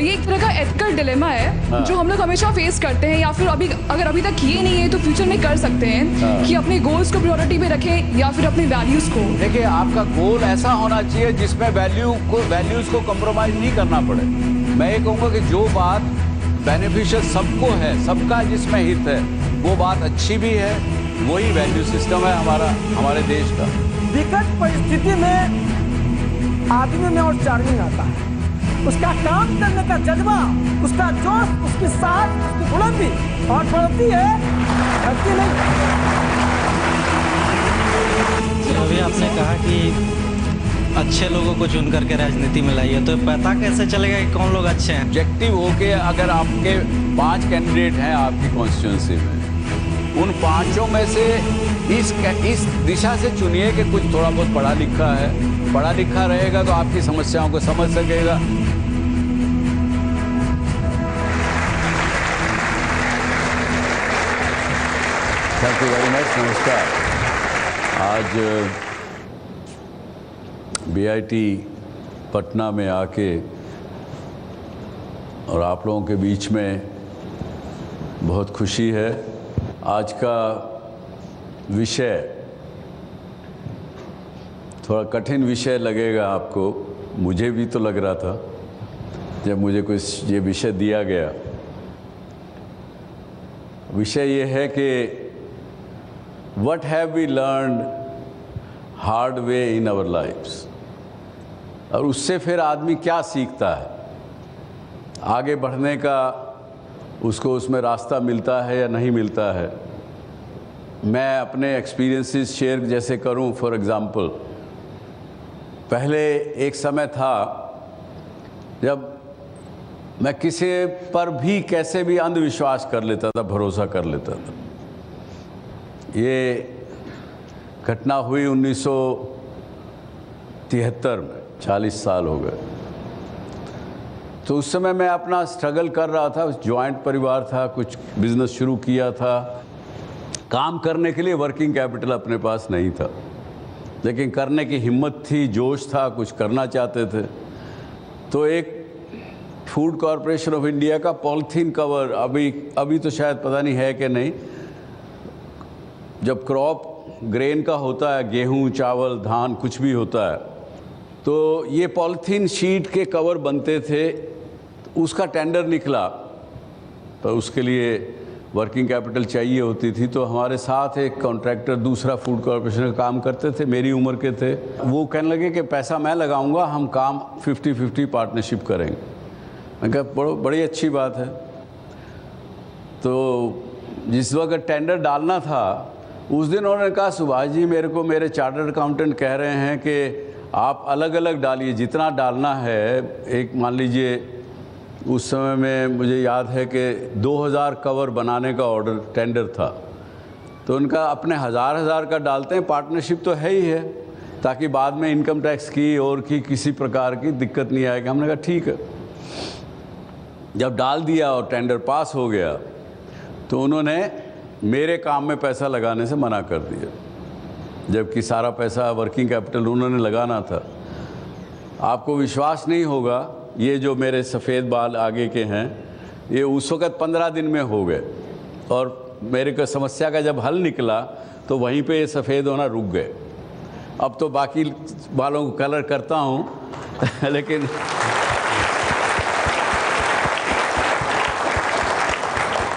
ये एक तरह का एथिकल डिलेमा है जो हम लोग हमेशा फेस करते हैं, या फिर अभी तक ये नहीं है तो फ्यूचर में कर सकते हैं कि अपने गोल्स को प्रायोरिटी पे रखें या फिर अपने वैल्यूज को। देखिए, आपका गोल ऐसा होना चाहिए जिसमें वैल्यूज को कॉम्प्रोमाइज नहीं करना पड़े। मैं ये कहूँगा कि जो बात बेनिफिशियल सबको है, सबका जिसमें हित है, वो बात अच्छी भी है, वही वैल्यू सिस्टम है हमारे देश का। विकट परिस्थिति में आदमी में और चार्मिंग आता है, उसका काम करने का जज्बा, उसका जोश, उसकी साहस, उसकी बुलंदी और बढ़ती है, घटती नहीं। अभी आपने कहा कि अच्छे लोगों को चुन करके राजनीति में लाइए, तो पता कैसे चलेगा कि कौन लोग अच्छे हैं? ऑब्जेक्टिव होके अगर आपके 5 कैंडिडेट हैं आपकी कॉन्स्टिट्यूंसी में, उन 5 में से इस दिशा से चुनिए कि कुछ थोड़ा बहुत पढ़ा लिखा है, पढ़ा लिखा रहेगा तो आपकी समस्याओं को समझ सकेगा। Thank you very much. नमस्कार। आज बीआईटी पटना में आके और आप लोगों के बीच में बहुत खुशी है। आज का विषय थोड़ा कठिन विषय लगेगा आपको, मुझे भी तो लग रहा था जब मुझे कुछ ये विषय दिया गया। विषय ये है कि what have we learned hard way in our lifes, और उससे फिर आदमी क्या सीखता है, आगे बढ़ने का उसको उसमें रास्ता मिलता है या नहीं मिलता है। मैं अपने एक्सपीरियंसेस शेयर जैसे करूं, फॉर एग्ज़ाम्पल, पहले एक समय था जब मैं किसी पर भी कैसे भी अंधविश्वास कर लेता था, भरोसा कर लेता था। ये घटना हुई 1973 में, 40 साल हो गए। तो उस समय मैं अपना स्ट्रगल कर रहा था, जॉइंट परिवार था, कुछ बिजनेस शुरू किया था, काम करने के लिए वर्किंग कैपिटल अपने पास नहीं था, लेकिन करने की हिम्मत थी, जोश था, कुछ करना चाहते थे। तो एक फूड कॉरपोरेशन ऑफ इंडिया का पॉलीथीन कवर, अभी तो शायद पता नहीं है कि नहीं, जब क्रॉप ग्रेन का होता है, गेहूं, चावल, धान, कुछ भी होता है, तो ये पॉलीथीन शीट के कवर बनते थे। उसका टेंडर निकला, तो उसके लिए वर्किंग कैपिटल चाहिए होती थी। तो हमारे साथ एक कॉन्ट्रैक्टर दूसरा फूड कॉरपोरेशन का काम करते थे, मेरी उम्र के थे। वो कहने लगे कि पैसा मैं लगाऊंगा, हम काम 50-50 पार्टनरशिप करेंगे। मैं कहा बड़ी अच्छी बात है। तो जिस वक्त टेंडर डालना था, उस दिन उन्होंने कहा, सुभाष जी, मेरे चार्टर्ड अकाउंटेंट कह रहे हैं कि आप अलग अलग डालिए, जितना डालना है। एक मान लीजिए उस समय में मुझे याद है कि 2000 कवर बनाने का ऑर्डर टेंडर था, तो उनका अपने हज़ार का डालते हैं, पार्टनरशिप तो है ही है, ताकि बाद में इनकम टैक्स की और की किसी प्रकार की दिक्कत नहीं आएगी। हमने कहा ठीक है। जब डाल दिया और टेंडर पास हो गया, तो उन्होंने मेरे काम में पैसा लगाने से मना कर दिया, जबकि सारा पैसा वर्किंग कैपिटल उन्होंने लगाना था। आपको विश्वास नहीं होगा, ये जो मेरे सफ़ेद बाल आगे के हैं, ये उस वक़्त 15 दिन में हो गए, और मेरे को समस्या का जब हल निकला तो वहीं पे ये सफ़ेद होना रुक गए। अब तो बाकी बालों को कलर करता हूँ लेकिन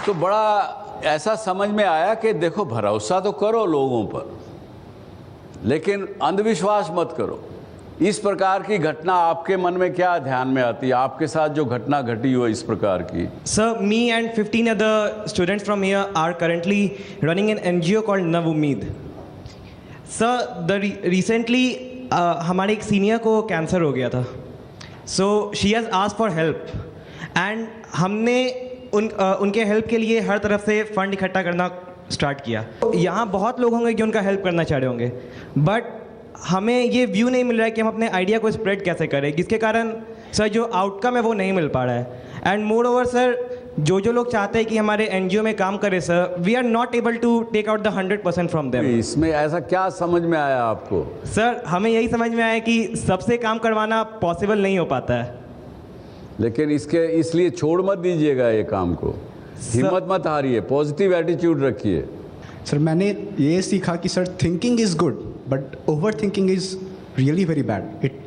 तो बड़ा ऐसा समझ में आया कि देखो, भरोसा तो करो लोगों पर, लेकिन अंधविश्वास मत करो। इस प्रकार की घटना आपके मन में क्या ध्यान में आती है? आपके साथ जो घटना घटी हो इस प्रकार की? Sir, me and 15 other students from here are currently running an NGO called Nav Umeed. Sir, recently हमारे एक सीनियर को कैंसर हो गया था, so she has asked for help, and हमने उनके हेल्प के लिए हर तरफ से फंड इकट्ठा करना स्टार्ट किया। यहाँ बहुत लोग होंगे जो उनका हेल्प करना चाह रहे होंगे, बट हमें ये व्यू नहीं मिल रहा है कि हम अपने आइडिया को स्प्रेड कैसे करें, जिसके कारण सर जो आउटकम है वो नहीं मिल पा रहा है। एंड मोर ओवर सर, जो लोग चाहते हैं कि हमारे एनजीओ में काम करें sir, we are not able to take out the 100% from them. इसमें ऐसा क्या समझ में आया आपको? सर, हमें यही समझ में आया कि सबसे काम करवाना पॉसिबल नहीं हो पाता है। लेकिन इसलिए छोड़ मत दीजिएगा ये काम को, हिम्मत मत हारिए, पॉजिटिव एटीट्यूड रखिए। सर मैंने ये सीखा कि sir thinking is good but over thinking is really very bad. It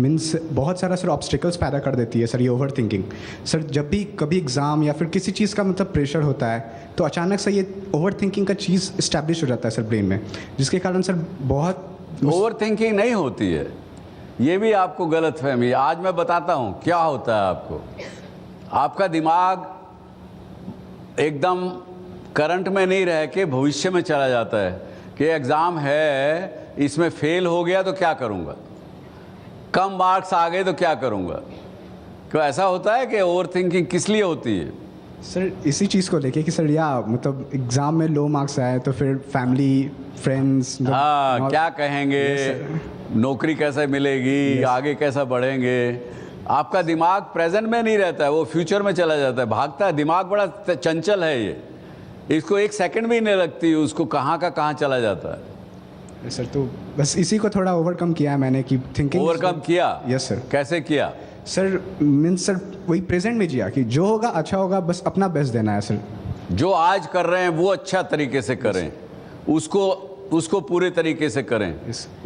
means बहुत सारा सर ऑब्स्टिकल्स पैदा कर देती है सर ये ओवर थिंकिंग। सर जब भी कभी एग्ज़ाम या फिर किसी चीज़ का मतलब प्रेशर होता है तो अचानक से ये ओवर थिंकिंग का चीज़ इस्टेब्लिश हो जाता है सर ब्रेन में, जिसके कारण सर बहुत ओवर थिंकिंग नहीं होती है, ये भी आपको गलत फहमी है। आज मैं बताता हूँ क्या होता है आपको। आपका दिमाग एकदम करंट में नहीं रह के भविष्य में चला जाता है कि एग्ज़ाम है, इसमें फेल हो गया तो क्या करूँगा, कम मार्क्स आ गए तो क्या करूँगा। क्यों ऐसा होता है कि ओवर थिंकिंग किस लिए होती है? सर इसी चीज़ को लेके कि सर या मतलब एग्ज़ाम में लो मार्क्स आए तो फिर फैमिली फ्रेंड्स हाँ, क्या कहेंगे, नौकरी कैसे मिलेगी, आगे कैसा बढ़ेंगे। आपका दिमाग प्रेजेंट में नहीं रहता है, वो फ्यूचर में चला जाता है, भागता है। दिमाग बड़ा चंचल है ये, इसको एक सेकंड भी नहीं लगती, उसको कहाँ का कहाँ चला जाता है। सर तो बस इसी को थोड़ा ओवरकम किया है मैंने कि थिंकिंग ओवरकम किया? Yes sir. कैसे किया? सर मीन्स सर वही प्रेजेंट में जिया कि जो होगा अच्छा होगा, बस अपना बेस्ट देना है सर। जो आज कर रहे हैं वो अच्छा तरीके से करें, उसको पूरे तरीके से करें,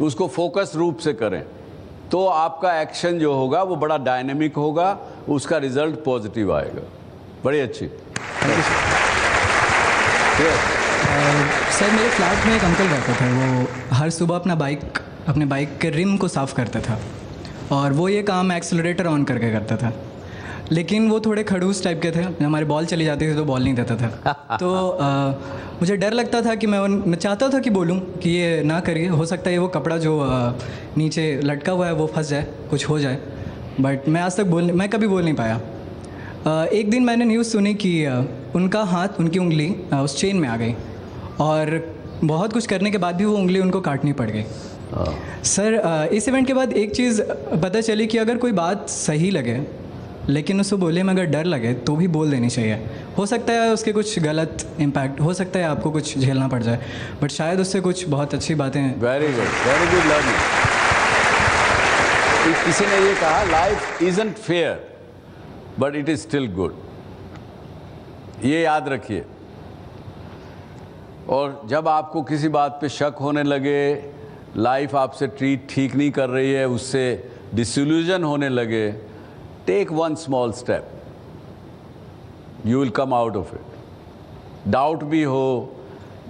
उसको फोकस रूप से करें, तो आपका एक्शन जो होगा वो बड़ा डायनेमिक होगा, उसका रिजल्ट पॉजिटिव आएगा। बड़ी अच्छी। Thank you sir. सर मेरे फ्लैट में एक अंकल रहते थे, वो हर सुबह अपने बाइक के रिम को साफ़ करते था और वो ये काम एक्सेलरेटर ऑन करके करता था। लेकिन वो थोड़े खड़ूस टाइप के थे, हमारे बॉल चली जाती थी तो बॉल नहीं देता था। तो मुझे डर लगता था कि मैं चाहता था कि बोलूं कि ये ना करिए, हो सकता है वो कपड़ा जो नीचे लटका हुआ है वो फंस जाए, कुछ हो जाए, बट मैं कभी बोल नहीं पाया। एक दिन मैंने न्यूज़ सुनी कि उनका हाथ, उनकी उंगली उस चेन में आ गई और बहुत कुछ करने के बाद भी वो उंगली उनको काटनी पड़ गई। सर इस इवेंट के बाद एक चीज़ पता चली कि अगर कोई बात सही लगे लेकिन उसको बोलने में अगर डर लगे तो भी बोल देनी चाहिए। हो सकता है उसके कुछ गलत इम्पैक्ट हो सकता है, आपको कुछ झेलना पड़ जाए, बट शायद उससे कुछ बहुत अच्छी बातें। Very good learning. किसी ने ये कहा life isn't fair but it is still good, ये याद रखिए। और जब आपको किसी बात पे शक होने लगे, लाइफ आपसे ट्रीट ठीक नहीं कर रही है, उससे डिसइल्यूजन होने लगे, take one small step, you will come out of it. Doubt भी हो,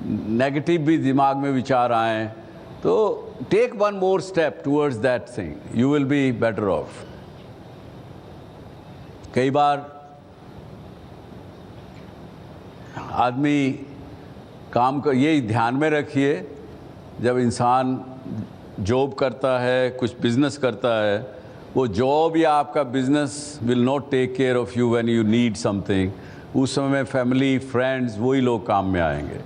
नेगेटिव भी दिमाग में विचार आए, तो take one more step towards that thing, you will be better off. कई बार आदमी काम कर, ये ध्यान में रखिए, जब इंसान जॉब करता है, कुछ बिजनेस करता है, वो जॉब या आपका business will not take care of you when you need something. उस समय फैमिली, फ्रेंड्स, वही लोग काम में आएंगे।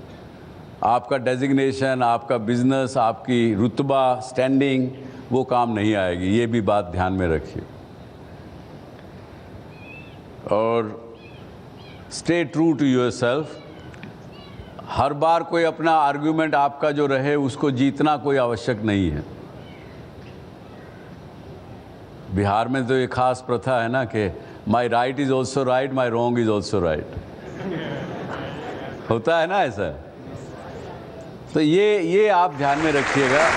आपका डेजिग्नेशन, आपका बिजनेस, आपकी रुतबा, स्टैंडिंग, वो काम नहीं आएगी। ये भी बात ध्यान में रखिए। और स्टे ट्रू टू योरसेल्फ। हर बार कोई अपना आर्ग्यूमेंट आपका जो रहे उसको जीतना कोई आवश्यक नहीं है। बिहार में तो ये खास प्रथा है ना कि my right is also right, my wrong is also right, होता है ना ऐसा। तो ये आप ध्यान में रखिएगा।